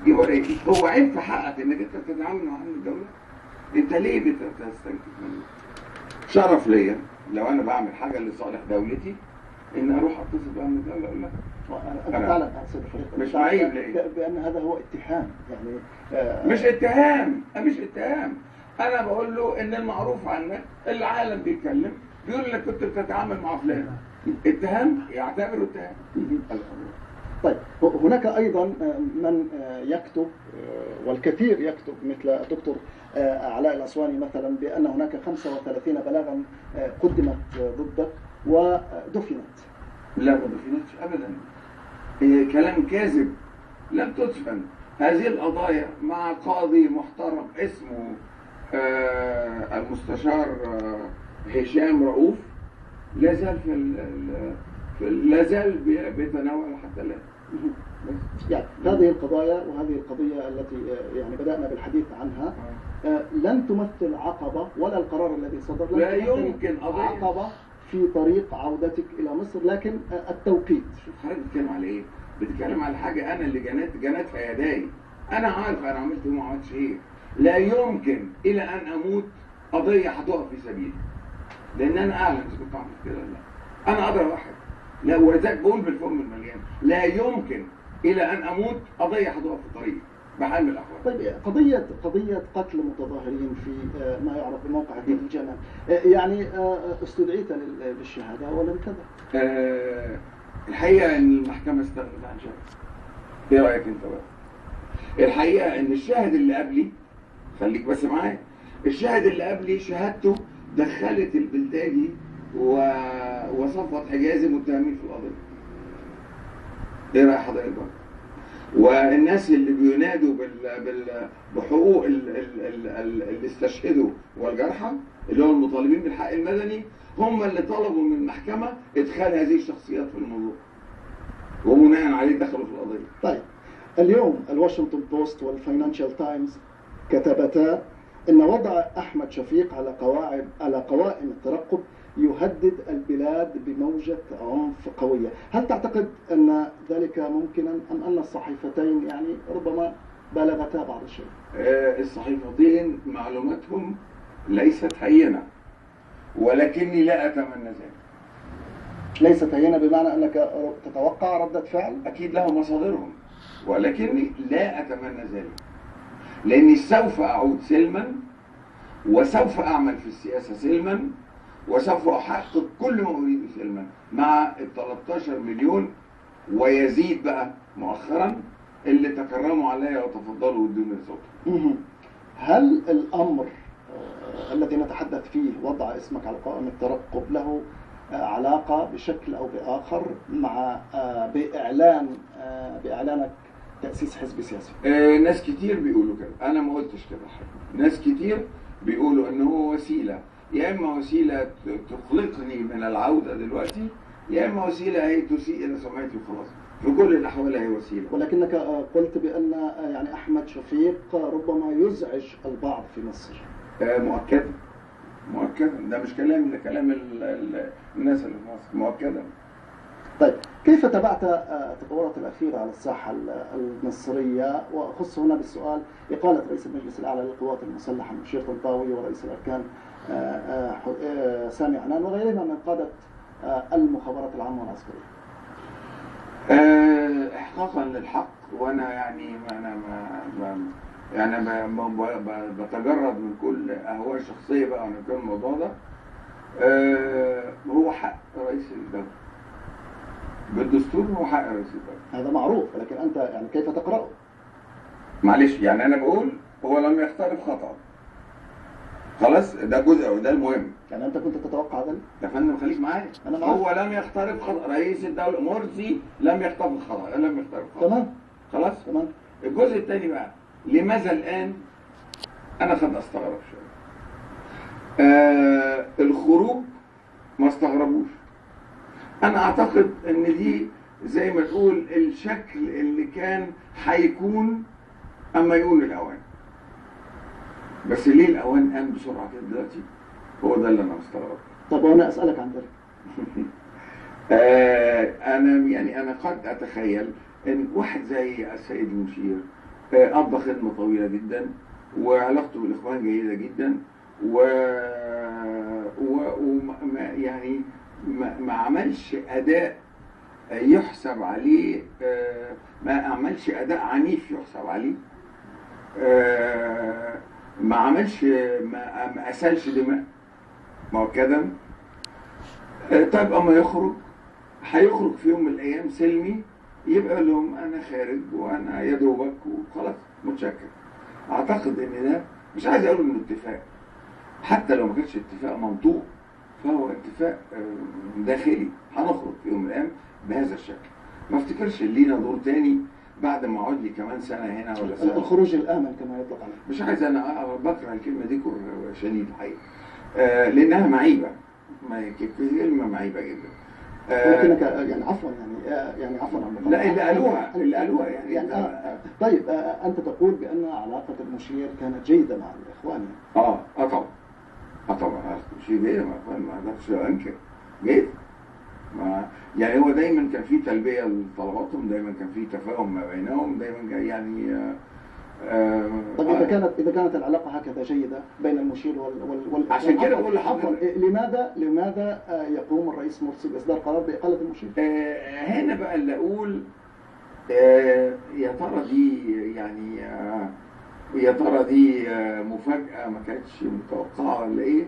يبقى ايه؟ هو عيب في حقك انك انت تتعامل مع امن الدوله؟ انت ليه بتستنكف منه؟ شرف ليا لو انا بعمل حاجه لصالح دولتي ان اروح اتصل بامن الدوله اقول لك أنت تعلم يا سيد الفريق مش معيب ليه؟ بأن هذا هو اتهام يعني مش اتهام، مش اتهام. انا بقول له ان المعروف عنك العالم بيتكلم بيقول لك كنت بتتعامل مع فلان. اتهام يعتبره اتهام. طيب هناك ايضا من يكتب والكثير يكتب مثل الدكتور علاء الاسواني مثلا بان هناك 35 بلاغا قدمت ضدك ودفنت. لا ما دفنتش ابدا، كلام كاذب، لم تدفن. هذه القضايا مع قاضي محترم اسمه المستشار هشام رؤوف لا زال لا زال بيتناول حتى الان. يعني هذه القضايا وهذه القضية التي يعني بدأنا بالحديث عنها لن تمثل عقبة، ولا القرار الذي صدر لا يمكن عقبة في طريق عودتك إلى مصر، لكن التوقيت. شوف حضرتك بتتكلم على إيه؟ بتتكلم على حاجة أنا اللي جنت في يداي، أنا عارف أنا عملت إيه وما عملتش إيه. لا يمكن إلى أن أموت قضية هتقف في سبيلي، لأن أنا أعلم إذا كنت عملت كده ولا لا. أنا أدرى واحد، لا ولذلك بقول بالفم المليان لا يمكن إلى أن أموت قضية هتقف في طريقي بحال من الأحوال. طيب قضية قتل متظاهرين في ما يعرف بموقع الجنة، يعني استدعيت للشهادة ولم تذهب. الحقيقة إن المحكمة استغنت عن شهادة. إيه رأيك أنت بقى؟ الحقيقة إن الشاهد اللي قبلي، خليك بس معايا، الشاهد اللي قبلي شهادته دخلت البلداجي وصفوت حجازي متهمين في القضية. إيه رأي حضرتك بقى؟ والناس اللي بينادوا بحقوق اللي استشهدوا والجرحى اللي هم المطالبين بالحق المدني هم اللي طلبوا من المحكمة إدخال هذه الشخصيات في الموضوع، وبناء عليه دخلوا في القضية. طيب اليوم الواشنطن بوست والفاينانشال تايمز كتبتا إن وضع أحمد شفيق على قوائم الترقب يهدد البلاد بموجة عنف قوية. هل تعتقد أن ذلك ممكنا أم أن الصحيفتين يعني ربما بالغتا بعض الشيء؟ الصحيفتين معلوماتهم ليست هينة، ولكني لا أتمنى ذلك. ليست هينة بمعنى أنك تتوقع ردة فعل؟ أكيد لهم مصادرهم، ولكني لا أتمنى ذلك، لأني سوف أعود سلما، وسوف أعمل في السياسة سلما، وسوف أحقق كل ما أريده سلما مع ال 13 مليون ويزيد بقى مؤخرا اللي تكرموا عليا وتفضلوا وادوني صوتهم. هل الأمر الذي نتحدث فيه وضع اسمك على قائمة الترقب له علاقة بشكل أو بآخر مع بإعلانك تأسيس حزب سياسي؟ ناس كتير بيقولوا كده، أنا ما قلتش كده حاجة. ناس كتير بيقولوا إن هو وسيلة، يا إما وسيلة تقلقني من العودة دلوقتي، يا إما وسيلة هي تسيء إلى سمعتي وخلاص. في كل الأحوال هي وسيلة. ولكنك قلت بأن يعني أحمد شفيق ربما يزعج البعض في مصر. مؤكدا مؤكدا، ده مش كلام، ده كلام الناس اللي في مصر، مؤكدا. طيب كيف تابعت التطورات الأخيرة على الساحة المصرية؟ وأخص هنا بالسؤال إقالة رئيس المجلس الأعلى للقوات المسلحة المشير طنطاوي ورئيس الأركان سامي عنان وغيرهما من قادة المخابرات العامة والعسكرية. إحقاقا للحق، وأنا يعني بتجرد من كل أهواء شخصية بقى عن الموضوع ده. هو حق رئيس الدولة بالدستور، هو حق رئيس الدولة، هذا معروف، لكن أنت يعني كيف تقرأه؟ معلش يعني أنا بقول هو لم يقترف خطأ، خلاص ده جزء وده المهم. يعني أنت كنت تتوقع ذلك؟ يا فندم خليك معايا، هو لم يقترف خطأ، رئيس الدولة مرسي لم يقترف خطأ، تمام خلاص تمام. الجزء الثاني بقى، لماذا الآن أنا قد أستغرب شوية. الخروج ما استغربوش، أنا أعتقد إن دي زي ما تقول الشكل اللي كان هيكون أما يقول الأوان، بس ليه الأوان قام بسرعة كده دلوقتي؟ هو ده اللي أنا مستغرب. طب وأنا أسألك عن ذلك. أنا قد أتخيل إن واحد زي السيد المشير قضى خدمة طويلة جدا، وعلاقته بالإخوان جيدة جدا، يعني ما عملش أداء يحسب عليه، ما عملش أداء عنيف يحسب عليه، ما عملش، ما أسالش دماء مؤكدا. طيب أما يخرج، هيخرج في يوم من الأيام سلمي، يبقى لهم أنا خارج وأنا يا دوبك وخلاص متشكر. أعتقد إن ده، مش عايز أقول إنه اتفاق، حتى لو ما كانش اتفاق منطوق فهو اتفاق داخلي، هنخرج في يوم من الأيام بهذا الشكل. ما افتكرش لينا دور تاني بعد ما اقعد لي كمان سنه هنا ولا سنه. الخروج الامن كما يطلق عليه. مش عايز، انا بكره الكلمه دي شديد الحقيقه، لانها معيبه، كلمه معيبه جدا. ولكنك يعني عفوا يعني عفوا عن لا، اللي قالوها يعني طيب انت تقول بان علاقه المشير كانت جيده مع الاخوان. طبعا شيء جيد مع الاخوان، ما اقدرش انكر، جيد. يعني هو دايما كان في تلبيه لطلباتهم، دايما كان في تفاهم ما بينهم، دايما يعني طيب اذا كانت العلاقه هكذا جيده بين المشير وال عشان كده بقول لحضرتك لماذا يقوم الرئيس مرسي باصدار قرار باقاله المشير؟ هنا بقى اللي اقول يا ترى دي يعني يا ترى دي مفاجاه ما كانتش متوقعه ولا ايه؟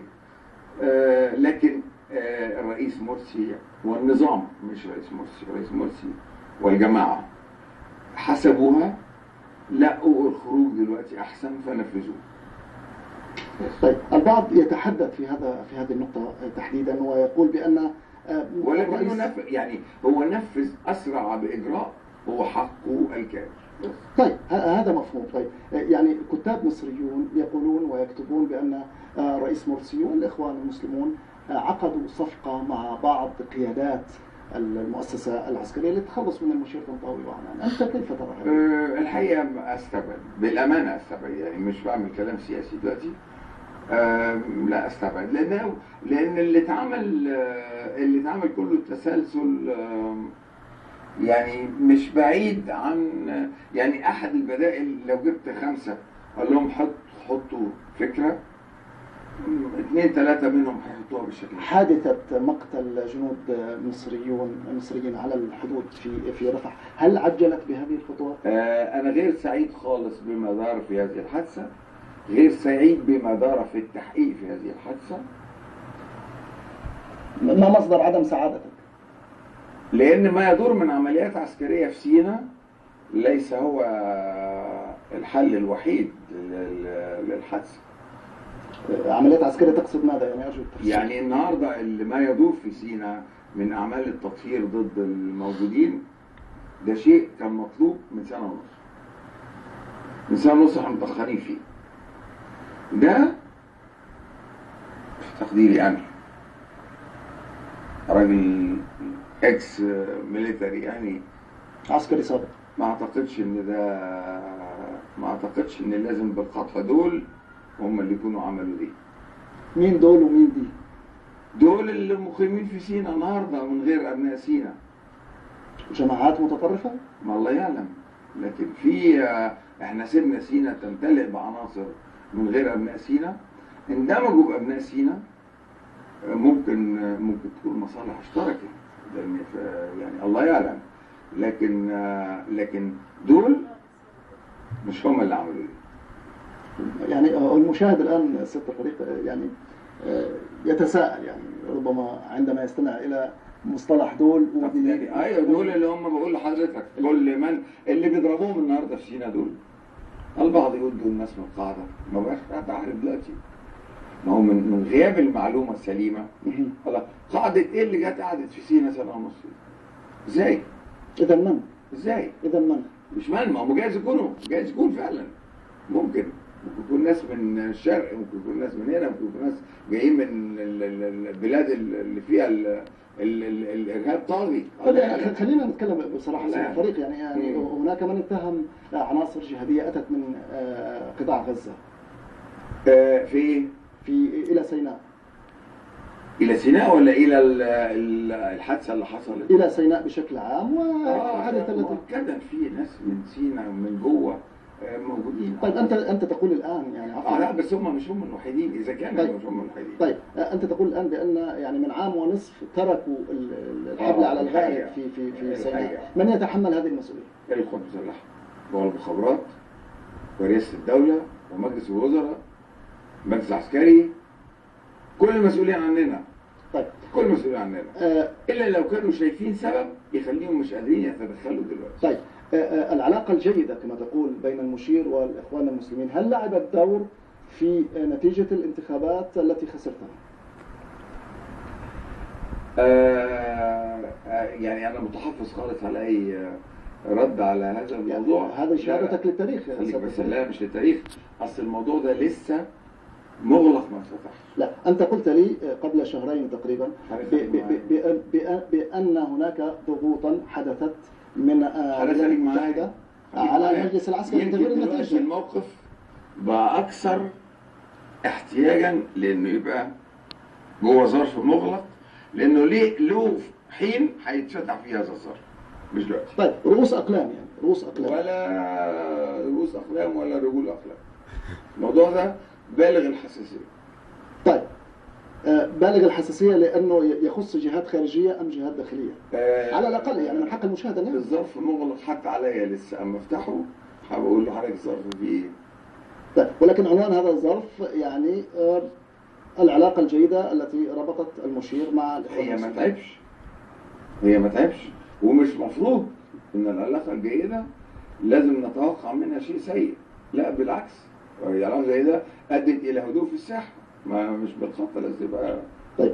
لكن الرئيس مرسي والنظام، مش رئيس مرسي والجماعه حسبوها، لقوا الخروج دلوقتي احسن فنفذوه. طيب البعض يتحدث في هذه النقطه تحديدا ويقول بان ولكنه يعني هو نفذ اسرع باجراء، هو حقه الكامل. طيب هذا مفهوم. طيب يعني كتاب مصريون يقولون ويكتبون بان رئيس مرسي والاخوان المسلمون عقدوا صفقه مع بعض قيادات المؤسسة العسكرية للتخلص من المشير طنطاوي وعنان، أنت كيف ترى هذا؟ الحقيقة أستبعد، بالأمانة أستبعد، يعني مش بعمل كلام سياسي دلوقتي. لا أستبعد، لأن اللي اتعمل كله التسلسل، يعني مش بعيد عن، يعني أحد البدائل لو جبت 5 قال لهم حطوا فكرة، 2 3 منهم هيحطوها بالشكل. حادثة مقتل جنود مصريين على الحدود في رفح، هل عجلت بهذه الخطوة؟ أنا غير سعيد خالص بما دار في هذه الحادثة، غير سعيد بما دار في التحقيق في هذه الحادثة. ما مصدر عدم سعادتك؟ لأن ما يدور من عمليات عسكرية في سيناء ليس هو الحل الوحيد للحادثة. عمليات عسكرية تقصد ماذا يعني؟ أرجو التفسير. يعني النهارده اللي ما يدور في سيناء من أعمال التطهير ضد الموجودين ده شيء كان مطلوب من سنة ونص. من سنة ونص احنا متأخرين فيه. ده في تقديري أنا راجل اكس ميليتري يعني عسكري سابق، ما اعتقدش ان لازم بالخطوة دول هم اللي يكونوا عملوا دي. مين دول ومين دي؟ دول اللي مقيمين في سيناء النهارده من غير ابناء سيناء. جماعات متطرفة؟ ما الله يعلم، لكن في احنا سيبنا سيناء تمتلئ بعناصر من غير ابناء سيناء، اندمجوا بابناء سيناء، ممكن تكون مصالح اشتركت يعني الله يعلم، لكن دول مش هم اللي عملوا دي. يعني المشاهد الآن ست فريق يعني يتساءل، يعني ربما عندما يستمع إلى مصطلح دول يعني ايوه دول اللي هم بقول لحضرتك كل من اللي بيضربوهم النهارده في سينا دول. البعض يقول دول ناس من القاعده، ما بقاش حد عارف دلوقتي. ما هو من غياب المعلومه السليمه خلاص. قاعده ايه اللي جت قعدت في سينا سنه ونص؟ ازاي؟ اذا من؟ ازاي؟ اذا من؟ مش من، ما هو جايز يكون فعلا، ممكن يكون ناس من الشرق، ممكن يكون ناس من هنا، ممكن يكون ناس جايين من البلاد اللي فيها الارهاب طاغي. خلينا نتكلم بصراحه الفريق، يعني هناك من اتهم عناصر جهاديه اتت من قطاع غزه في الى سيناء. الى سيناء ولا الى الحادثه اللي حصلت؟ الى سيناء بشكل عام، وحدث مؤكدا في ناس من سيناء من جوه الوحيدين. طيب انت تقول الان يعني لا بس هم مش هم الوحيدين، اذا كانوا طيب. مش هم الوحيدين. طيب انت تقول الان بان يعني من عام ونصف تركوا الحبل على الغارب في سيناء، من يتحمل هذه المسؤوليه؟ القوات المسلحه والمخابرات ورئاسه الدوله ومجلس الوزراء، المجلس العسكري، كل المسؤولين عننا. طيب كل المسؤولين عننا الا لو كانوا شايفين سبب يخليهم مش قادرين يتدخلوا دلوقتي. طيب العلاقه الجيده كما تقول بين المشير والاخوان المسلمين هل لعبت دور في نتيجه الانتخابات التي خسرتها؟ يعني انا متحفظ خالص على اي رد على هذا الموضوع. يعني هذا شهادتك للتاريخ. بس لا مش للتاريخ، اصل الموضوع ده لسه مغلق ما اتفتحش. لا انت قلت لي قبل شهرين تقريبا بان هناك ضغوطا حدثت من الولايات المتحده على المجلس العسكري لتغيير النتيجه. الموقف بقى اكثر احتياجا لانه يبقى جوه ظرف مغلق، لانه له حين هيتفتح فيه هذا الظرف، مش دلوقتي. طيب رؤوس اقلام يعني رؤوس اقلام ولا رؤوس اقلام ولا رجول اقلام. الموضوع ده بالغ الحساسيه. طيب بالغ الحساسيه لانه يخص جهات خارجيه ام جهات داخليه؟ على الاقل يعني من حق المشاهده نعم. الظرف مغلق حتى عليا لسه، اما افتحه هبقول له حضرتك الظرف فيه. طيب ولكن عنوان هذا الظرف يعني العلاقه الجيده التي ربطت المشير مع الاخوان. هي ما تعبش ومش مفروض ان العلاقه الجيده لازم نتوقع منها شيء سيء، لا بالعكس، العلاقه الجيده ادت الى هدوء في الساحه، ما مش بالخط لازم تبقى. طيب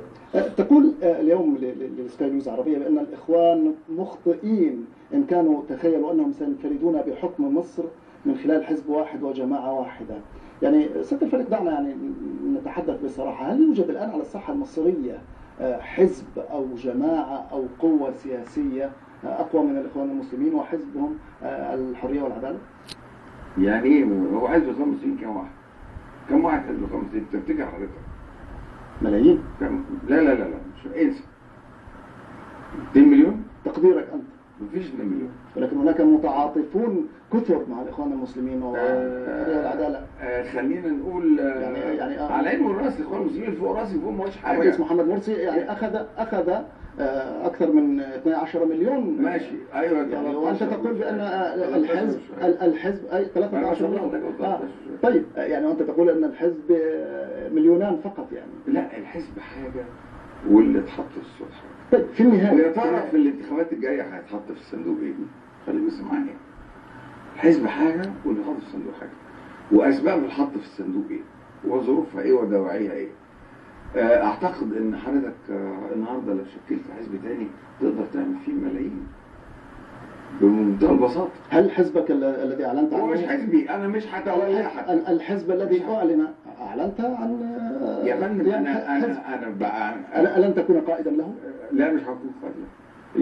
تقول اليوم لسكاي نيوز عربيه بان الاخوان مخطئين ان كانوا تخيلوا انهم سينفردون بحكم مصر من خلال حزب واحد وجماعه واحده. يعني سيد الفريق دعنا يعني نتحدث بصراحه، هل يوجد الان على الساحه المصريه حزب او جماعه او قوه سياسيه اقوى من الاخوان المسلمين وحزبهم الحريه والعداله؟ يعني ايه هو حزب الاخوان المسلمين كم واحد؟ كم واحد حزب الاخوان المسلمين؟ تفتكر حضرتك؟ ملايين؟ لا مش انسى. 2 مليون؟ تقديرك انت؟ مفيش 2 مليون. ولكن هناك متعاطفون كثر مع الاخوان المسلمين والحريه والعداله. خلينا نقول يعني على عين والراس الاخوان المسلمين فوق راسي فوق ما حاجه. الرئيس محمد مرسي يعني اخذ اكثر من 12 مليون. ماشي ايوه يعني وانت تقول بان الحزب اي 13 مليون. طيب يعني وانت تقول ان الحزب مليونان فقط يعني. لا الحزب حاجه واللي اتحط في الصوت حاجه. طيب في النهايه ويا ترى في الانتخابات الجايه هيتحط في الصندوق ايه؟ خليك بس معايا. الحزب حاجه واللي اتحط في الصندوق حاجه. واسباب الحط في الصندوق ايه؟ وظروفها ايه ودواعيها ايه؟ اعتقد ان حضرتك النهارده لو شكلت حزب تاني تقدر تعمل فيه ملايين بمنتهى البساطه. هل حزبك الذي اعلنت عنه؟ هو مش حزبي، انا مش هتولاه حتى. الحزب الذي اعلنت عن يا فندم انا بقى ألن تكون قائدا له؟ لا مش هكون قائد له.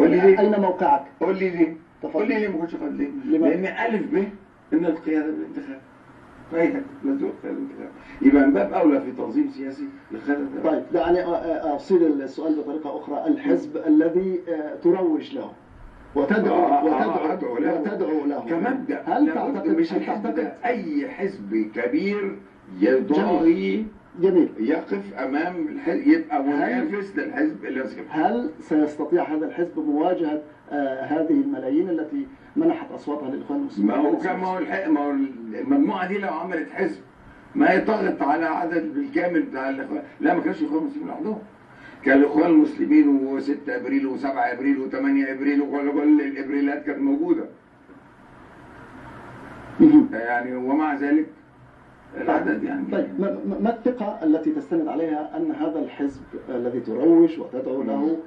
قول لي ليه؟ اين موقعك؟ قول لي ليه؟ قول لي ليه ما كنتش قائد ليه؟ لان الف ب ان القياده بالانتخاب. فهي لا تؤخذ الانتخاب، يبقى من باب اولى في تنظيم سياسي للقياده. طيب دعني افصل السؤال بطريقه اخرى، الحزب الذي تروج له وتدعو له كمبدأ، هل تعتقد مش الحزب ده اي حزب كبير يضاهي جميل يقف امام الحزب يبقى منافس للحزب اللي يسكن. هل سيستطيع هذا الحزب مواجهه هذه الملايين التي منحت اصواتها للاخوان المسلمين؟ ما هو المجموعه دي لو عملت حزب ما هي ضغط على عدد بالكامل بتاع الاخوان. لا ما كانش الاخوان المسلمين لوحدهم، كان الاخوان المسلمين و6 ابريل و7 ابريل و8 ابريل وكل الابريلات كانت موجوده. يعني ومع ذلك العدد يعني. طيب ما الثقة التي تستند عليها أن هذا الحزب الذي تروج وتدعو له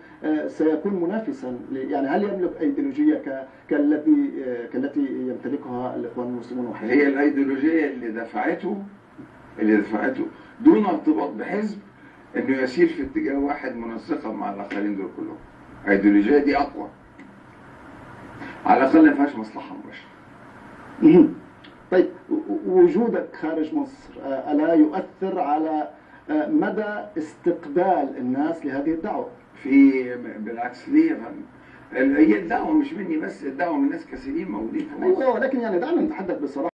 سيكون منافسا يعني هل يملك أيديولوجية كالتي يمتلكها الإخوان المسلمون وحزب؟ هي الأيديولوجية اللي دفعته دون ارتباط بحزب إنه يسير في اتجاه واحد منسقا مع الآخرين دول كلهم. الأيديولوجية دي أقوى. على الأقل ما فيهاش مصلحة مباشرة. طيب وجودك خارج مصر ألا يؤثر على مدى استقبال الناس لهذه الدعوة؟ بالعكس ليه يا فندم؟ هي الدعوة مش مني بس، الدعوة من ناس كثيرين موجودين في مصر. أيوة ولكن يعني دعنا نتحدث بصراحة.